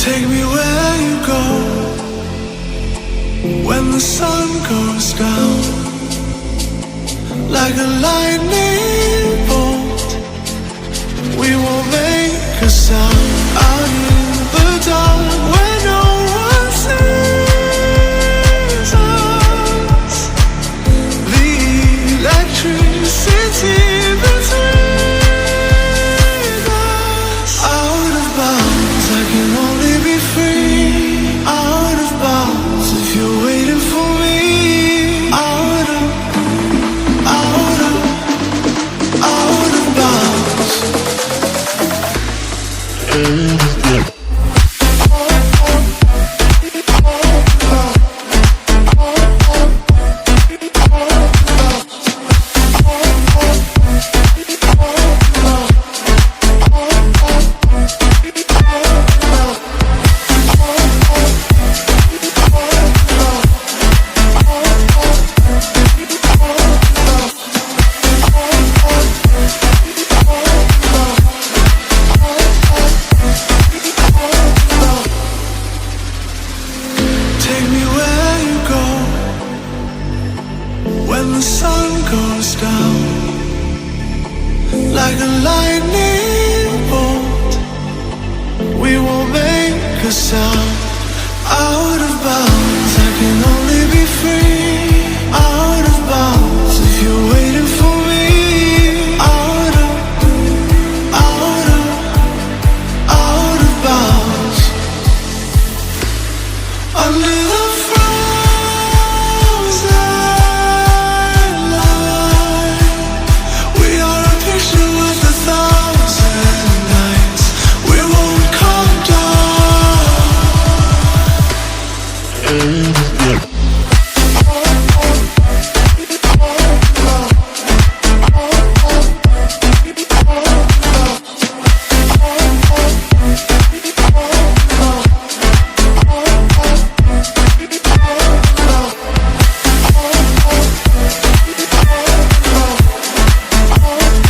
Take me where you go when the sun goes down, like a lightning bolt. We won't make a sound out in the dark where no one sees us. The electricity between us. Out of bounds, I can only be free. Out of bounds, if you're waiting for me. Out of bounds. Take me where you go when the sun goes down, like a lightning bolt. We won't make a sound. Out of bounds, I can only be free.